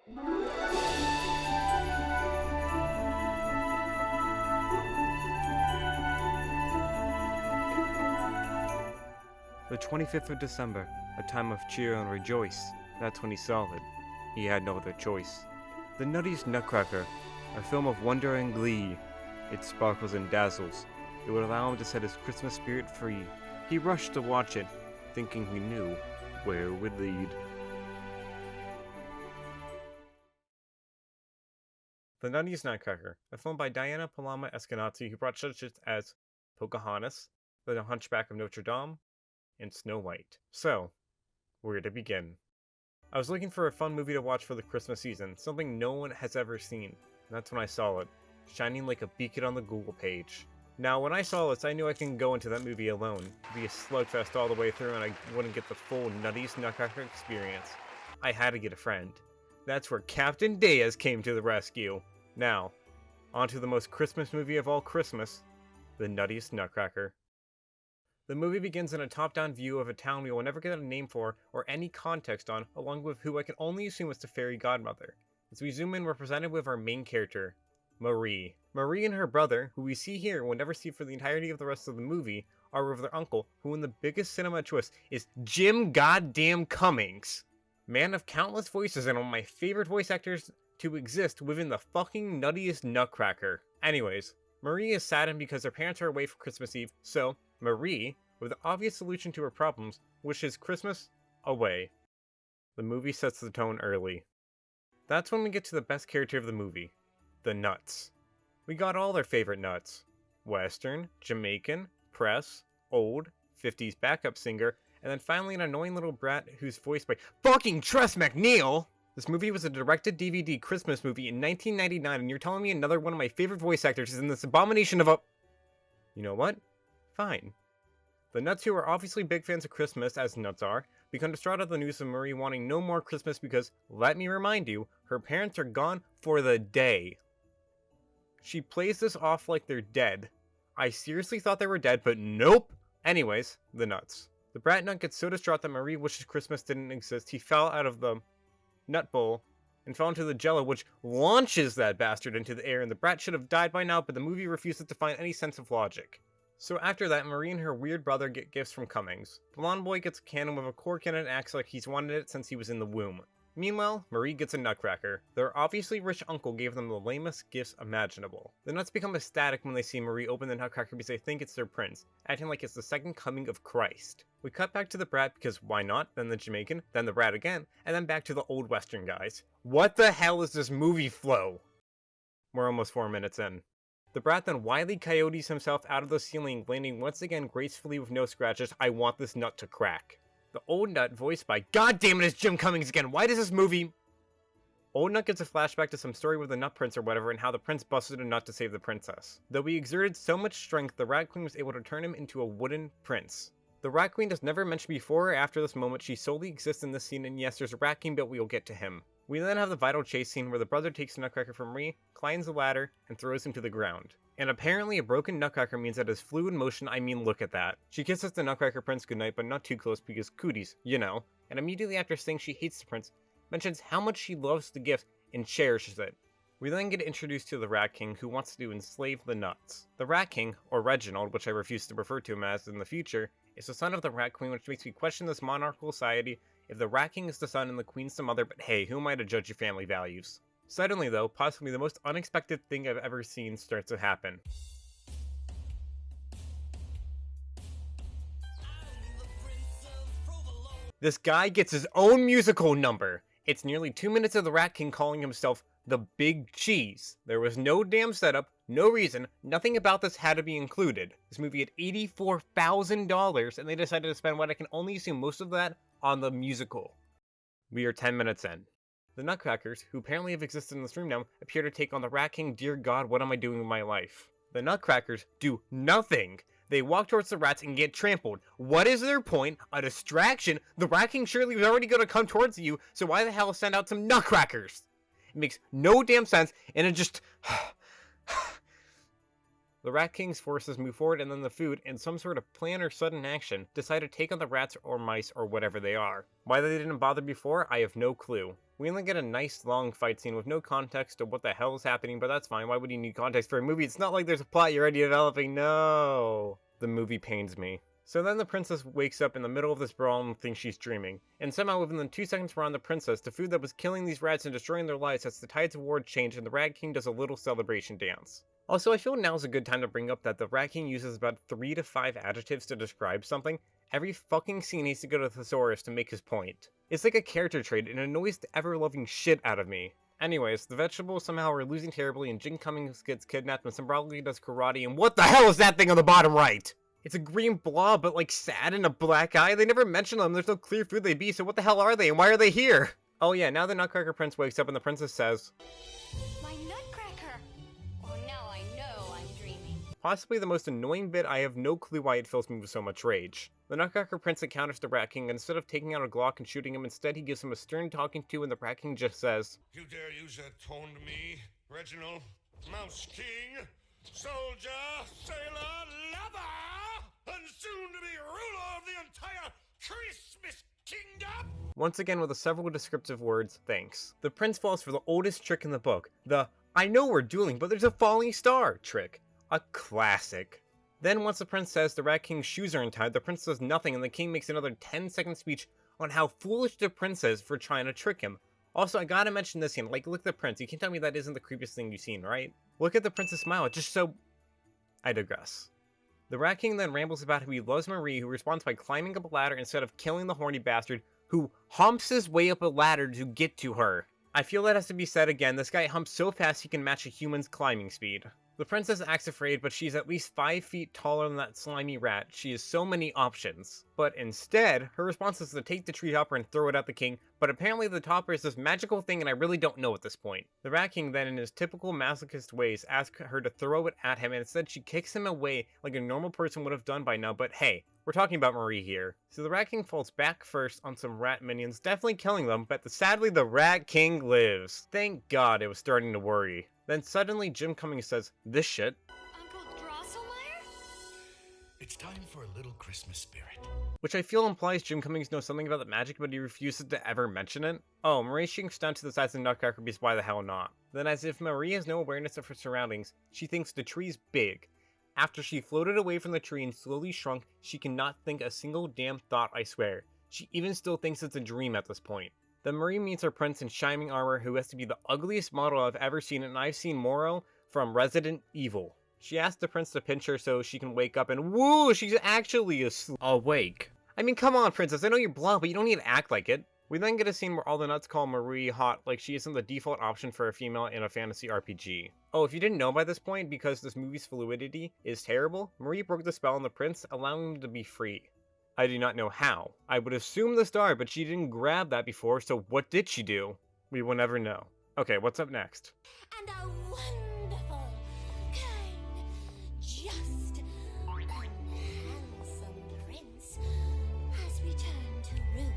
The 25th of December, a time of cheer and rejoice. That's when he saw it. He had no other choice. The Nuttiest Nutcracker, a film of wonder and glee. It sparkles and dazzles. It would allow him to set his Christmas spirit free. He rushed to watch it, thinking he knew where it would lead. The Nuttiest Nutcracker, a film by Diana Palama Eskenazi, who brought such hits as Pocahontas, The Hunchback of Notre Dame, and Snow White. So, where to begin? I was looking for a fun movie to watch for the Christmas season, something no one has ever seen, and that's when I saw it, shining like a beacon on the Google page. Now, when I saw this, I knew I couldn't go into that movie alone. It'd be a slugfest all the way through, and I wouldn't get the full Nuttiest Nutcracker experience. I had to get a friend. That's where Captain Diaz came to the rescue. Now, on to the most Christmas movie of all Christmas, The Nuttiest Nutcracker. The movie begins in a top-down view of a town we will never get a name for or any context on, along with who I can only assume is the fairy godmother. As we zoom in, we're presented with our main character, Marie. Marie and her brother, who we see here and will never see for the entirety of the rest of the movie, are with their uncle, who in the biggest cinema twist is Jim Goddamn Cummings. Man of countless voices and one of my favorite voice actors to exist within the fucking Nuttiest Nutcracker. Anyways, Marie is saddened because her parents are away for Christmas Eve, so Marie, with an obvious solution to her problems, wishes Christmas away. The movie sets the tone early. That's when we get to the best character of the movie, the Nuts. We got all their favorite nuts. Western, Jamaican, press, old, 50s backup singer, and then finally an annoying little brat who's voiced by fucking Tress MacNeille! This movie was a direct-to-DVD Christmas movie in 1999, and you're telling me another one of my favorite voice actors is in this abomination of a... You know what? Fine. The Nuts, who are obviously big fans of Christmas, as Nuts are, become distraught at the news of Marie wanting no more Christmas because, let me remind you, her parents are gone for the day. She plays this off like they're dead. I seriously thought they were dead, but nope! Anyways, the Nuts. The brat nut gets so distraught that Marie wishes Christmas didn't exist, he fell out of the nut bowl and fell into the jello, which launches that bastard into the air, and the brat should have died by now, but the movie refuses to find any sense of logic. So after that, Marie and her weird brother get gifts from Cummings. The blonde boy gets a cannon with a cork in it and acts like he's wanted it since he was in the womb. Meanwhile, Marie gets a nutcracker. Their obviously rich uncle gave them the lamest gifts imaginable. The Nuts become ecstatic when they see Marie open the nutcracker because they think it's their prince, acting like it's the second coming of Christ. We cut back to the brat because why not, then the Jamaican, then the brat again, and then back to the old Western guys. What the hell is this movie flow? We're almost 4 minutes in. The brat then wily coyotes himself out of the ceiling, landing once again gracefully with no scratches. I want this nut to crack. The old nut, voiced by God damn it, it's Jim Cummings again. Why does this movie... Old Nut gets a flashback to some story with the Nut Prince or whatever and how the prince busted a nut to save the princess. Though he exerted so much strength, the Rat Queen was able to turn him into a wooden prince. The Rat Queen is never mentioned before or after this moment. She solely exists in this scene, and yes, there's a Rat King, but we'll get to him. We then have the vital chase scene where the brother takes the nutcracker from Marie, climbs the ladder, and throws him to the ground. And apparently a broken nutcracker means that his fluid motion, I mean look at that. She kisses the nutcracker prince goodnight, but not too close because cooties, you know. And immediately after saying she hates the prince, mentions how much she loves the gift and cherishes it. We then get introduced to the Rat King, who wants to enslave the Nuts. The Rat King, or Reginald, which I refuse to refer to him as in the future, is the son of the Rat Queen, which makes me question this monarchical society if the Rat King is the son and the Queen's the mother, but hey, who am I to judge your family values? Suddenly though, possibly the most unexpected thing I've ever seen starts to happen. This guy gets his own musical number. It's nearly 2 minutes of the Rat King calling himself the Big Cheese. There was no damn setup, no reason, nothing about this had to be included. This movie had $84,000 and they decided to spend what I can only assume most of that on the musical. We are 10 minutes in. The Nutcrackers, who apparently have existed in this room now, appear to take on the Rat King. Dear God, what am I doing with my life? The Nutcrackers do nothing. They walk towards the rats and get trampled. What is their point? A distraction? The Rat King surely was already going to come towards you, so why the hell send out some Nutcrackers? It makes no damn sense, and it just... The Rat King's forces move forward, and then the food, in some sort of plan or sudden action, decide to take on the rats or mice or whatever they are. Why they didn't bother before, I have no clue. We only get a nice long fight scene with no context of what the hell is happening, but that's fine. Why would you need context for a movie? It's not like there's a plot you're already developing. No! The movie pains me. So then the princess wakes up in the middle of this brawl and thinks she's dreaming. And somehow within the 2 seconds we're on the princess, the food that was killing these rats and destroying their lives as the tides of war change and the Rat King does a little celebration dance. Also, I feel now's a good time to bring up that the Rat King uses about 3 to 5 adjectives to describe something. Every fucking scene needs to go to the thesaurus to make his point. It's like a character trait and annoys the ever-loving shit out of me. Anyways, the vegetables somehow are losing terribly and Jim Cummings gets kidnapped and Sombrali does karate and what the hell is that thing on the bottom right? It's a green blob, but like sad and a black eye. They never mention them. There's no clear food they be, so what the hell are they and why are they here? Oh yeah, now the Nutcracker Prince wakes up and the princess says, My Nutcracker! Oh, now I know I'm dreaming. Possibly the most annoying bit. I have no clue why it fills me with so much rage. The Nutcracker Prince encounters the Rat King and instead of taking out a Glock and shooting him, instead he gives him a stern talking to and the Rat King just says, You dare use that tone to me, Reginald, Mouse King, soldier, sailor, lover, and soon to be ruler of the entire Christmas kingdom? Once again with the several descriptive words, thanks. The prince falls for the oldest trick in the book, the I know we're dueling, but there's a falling star trick. A classic. Then once the prince says the Rat King's shoes are untied, the prince does nothing and the king makes another 10-second speech on how foolish the prince is for trying to trick him. Also, I gotta mention this scene, like look at the prince, you can't tell me that isn't the creepiest thing you've seen, right? Look at the prince's smile, it's just so... I digress. The Rat King then rambles about how he loves Marie, who responds by climbing up a ladder instead of killing the horny bastard who humps his way up a ladder to get to her. I feel that has to be said again, this guy humps so fast he can match a human's climbing speed. The princess acts afraid, but she's at least 5 feet taller than that slimy rat. She has so many options. But instead, her response is to take the tree topper and throw it at the king, but apparently the topper is this magical thing and I really don't know at this point. The Rat King then, in his typical masochist ways, asks her to throw it at him and instead she kicks him away like a normal person would have done by now, but hey, we're talking about Marie here. So the Rat King falls back first on some rat minions, definitely killing them, but sadly the Rat King lives. Thank God, it was starting to worry. Then suddenly Jim Cummings says, this shit. Uncle Drosselmeyer? It's time for a little Christmas spirit. Which I feel implies Jim Cummings knows something about the magic, but he refuses to ever mention it. Oh, Marie shrinks down to the size of the Nutcracker because why the hell not? Then as if Marie has no awareness of her surroundings, she thinks the tree's big. After she floated away from the tree and slowly shrunk, she cannot think a single damn thought, I swear. She even still thinks it's a dream at this point. Then Marie meets her prince in shining armor who has to be the ugliest model I've ever seen, and I've seen Moro from Resident Evil. She asks the prince to pinch her so she can wake up and woo, she's actually awake. I mean, come on princess, I know you're blonde, but you don't need to act like it. We then get a scene where all the nuts call Marie hot like she isn't the default option for a female in a fantasy RPG. Oh, if you didn't know by this point, because this movie's fluidity is terrible, Marie broke the spell on the prince, allowing him to be free. I do not know how. I would assume the star, but she didn't grab that before, so what did she do? We will never know. Okay, what's up next? And a wonderful, kind, just, and handsome prince has returned to rule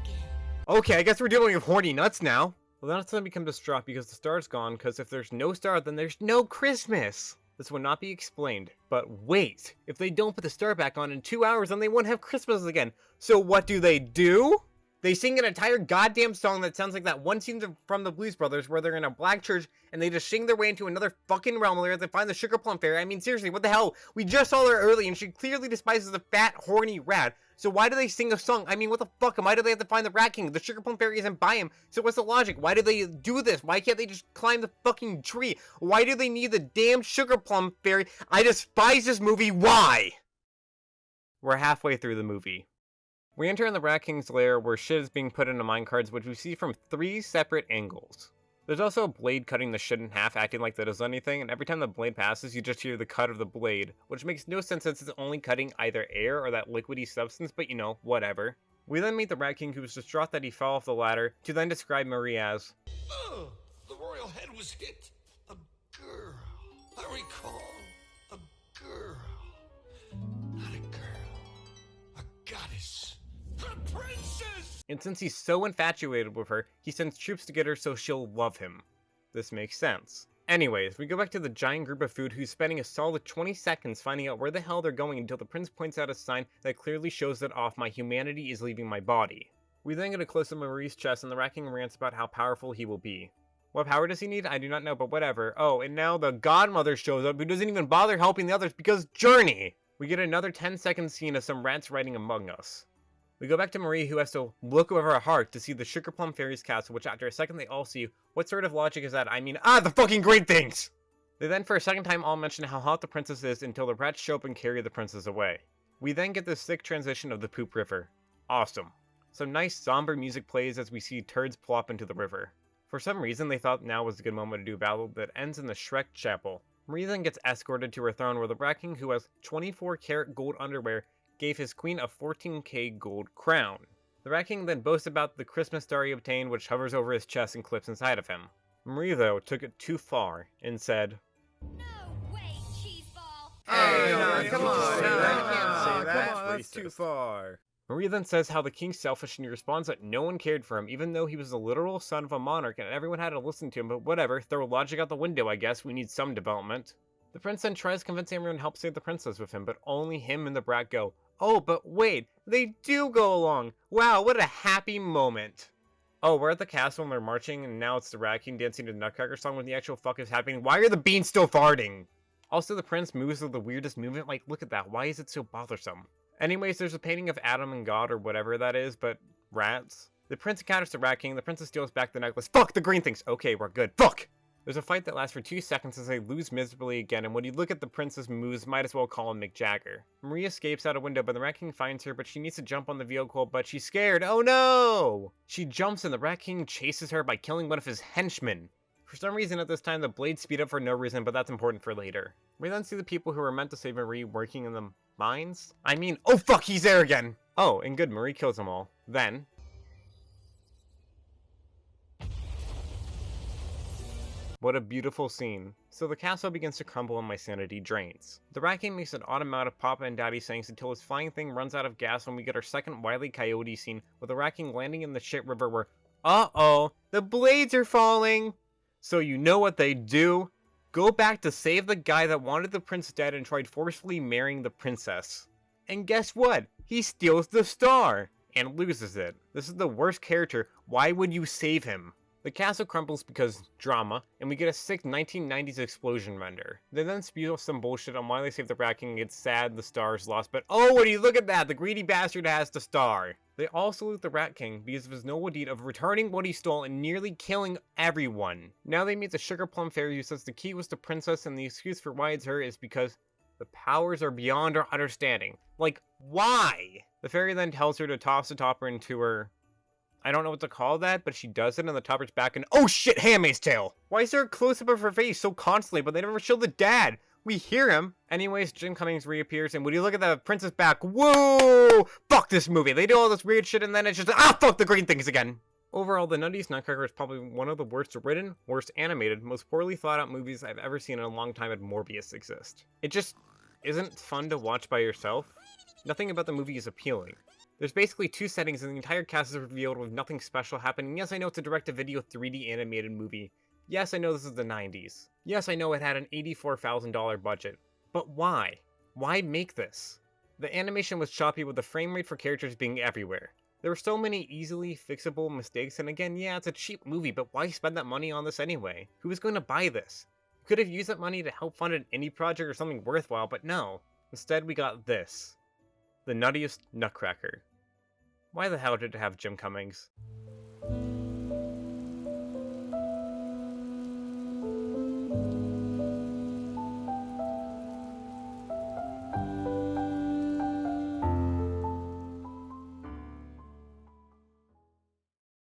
again. Okay, I guess we're dealing with horny nuts now. Well, then it's gonna become distraught because the star's gone, because if there's no star, then there's no Christmas! This will not be explained. But wait, if they don't put the star back on in 2 hours, then they won't have Christmas again. So what do? They sing an entire goddamn song that sounds like that one scene from the Blues Brothers where they're in a black church and they just sing their way into another fucking realm where they find the Sugar Plum Fairy. I mean, seriously, what the hell? We just saw her early and she clearly despises the fat, horny rat. So why do they sing a song? I mean, what the fuck? And why do they have to find the Rat King? The Sugar Plum Fairy isn't by him. So what's the logic? Why do they do this? Why can't they just climb the fucking tree? Why do they need the damn Sugar Plum Fairy? I despise this movie. Why? We're halfway through the movie. We enter in the Rat King's lair where shit is being put into minecarts, which we see from 3 separate angles. There's also a blade cutting the shit in half, acting like that does anything, and every time the blade passes, you just hear the cut of the blade, which makes no sense since it's only cutting either air or that liquidy substance, but you know, whatever. We then meet the Rat King, who is distraught that he fell off the ladder, to then describe Marie as, The royal head was hit. A girl. I recall. A girl. Not a girl. A goddess. The princess! And since he's so infatuated with her, he sends troops to get her so she'll love him. This makes sense. Anyways, we go back to the giant group of food who's spending a solid 20 seconds finding out where the hell they're going until the prince points out a sign that clearly shows that off my humanity is leaving my body. We then get a close-up of Marie's chest, and the Rat King rants about how powerful he will be. What power does he need? I do not know, but whatever. Oh, and now the godmother shows up, who doesn't even bother helping the others because Journey! We get another 10-second scene of some rats riding among us. We go back to Marie, who has to look over her heart to see the Sugar Plum Fairy's castle, which after a second they all see. What sort of logic is that? I mean, the fucking green things! They then for a second time all mention how hot the princess is until the rats show up and carry the princess away. We then get this sick transition of the Poop River. Awesome. Some nice somber music plays as we see turds plop into the river. For some reason they thought now was a good moment to do a battle that ends in the Shrek Chapel. Marie then gets escorted to her throne where the Rat King, who has 24-karat gold underwear, gave his queen a 14k gold crown. The Rat King then boasts about the Christmas star he obtained, which hovers over his chest and clips inside of him. Marie, though, took it too far and said, No way, cheeseball! Hey, no, come on, say no, that. you can't say that. Come on, That's too far. Marie then says how the king's selfish and he responds that no one cared for him, even though he was the literal son of a monarch and everyone had to listen to him, but whatever, throw logic out the window, I guess, we need some development. The prince then tries convincing everyone to help save the princess with him, but only him and the brat go, oh, but wait, they do go along! Wow, what a happy moment! Oh, we're at the castle and they're marching, and now it's the Rat King dancing to the Nutcracker song when the actual fuck is happening. Why are the beans still farting? Also, the prince moves with the weirdest movement, like, look at that, why is it so bothersome? Anyways, there's a painting of Adam and God, or whatever that is, but rats. The prince encounters the Rat King, the princess steals back the necklace. Fuck the green things! Okay, we're good. Fuck! There's a fight that lasts for 2 seconds as they lose miserably again, and when you look at the princess moves, might as well call him Mick Jagger. Marie escapes out a window, but the Rat King finds her, but she needs to jump on the vehicle, but she's scared. Oh no! She jumps and the Rat King chases her by killing one of his henchmen. For some reason at this time, the blades speed up for no reason, but that's important for later. We then see the people who were meant to save Marie working in the mines? I mean, oh fuck, he's there again! Oh, and good, Marie kills them all. Then... what a beautiful scene. So the castle begins to crumble and my sanity drains. The Rat King makes an odd amount of Papa and Daddy sayings until his flying thing runs out of gas when we get our second Wile E. Coyote scene with the Rat King landing in the shit river where, uh-oh, the blades are falling! So you know what they do? Go back to save the guy that wanted the prince dead and tried forcefully marrying the princess. And guess what? He steals the star! And loses it. This is the worst character. Why would you save him? The castle crumbles because drama, and we get a sick 1990s explosion render. They then spew some bullshit on why they saved the Rat King and it's sad the star is lost, but oh, would you look at that, the greedy bastard has the star! They all salute the Rat King because of his noble deed of returning what he stole and nearly killing everyone. Now they meet the Sugar Plum Fairy who says the key was the princess and the excuse for why it's her is because the powers are beyond our understanding. Like, why? The fairy then tells her to toss the topper into her... I don't know what to call that, but she does it and the topper's back and oh shit, Handmaid's Tale! Why is there a close-up of her face so constantly, but they never show the dad? We hear him. Anyways, Jim Cummings reappears and would you look at the princess back? Whoa! Fuck this movie. They do all this weird shit and then it's just fuck the green things again. Overall, the Nuttiest Nutcracker is probably one of the worst written, worst animated, most poorly thought out movies I've ever seen in a long time. Had Morbius exist. It just isn't fun to watch by yourself. Nothing about the movie is appealing. There's basically 2 settings and the entire cast is revealed with nothing special happening. Yes, I know it's a direct-to-video 3D animated movie. Yes, I know this is the 90s. Yes, I know it had an $84,000 budget. But why? Why make this? The animation was choppy with the frame rate for characters being everywhere. There were so many easily fixable mistakes, and again, yeah, it's a cheap movie, but why spend that money on this anyway? Who was going to buy this? Could have used that money to help fund an indie project or something worthwhile, but no. Instead, we got this. The Nuttiest Nutcracker. Why the hell did it have Jim Cummings?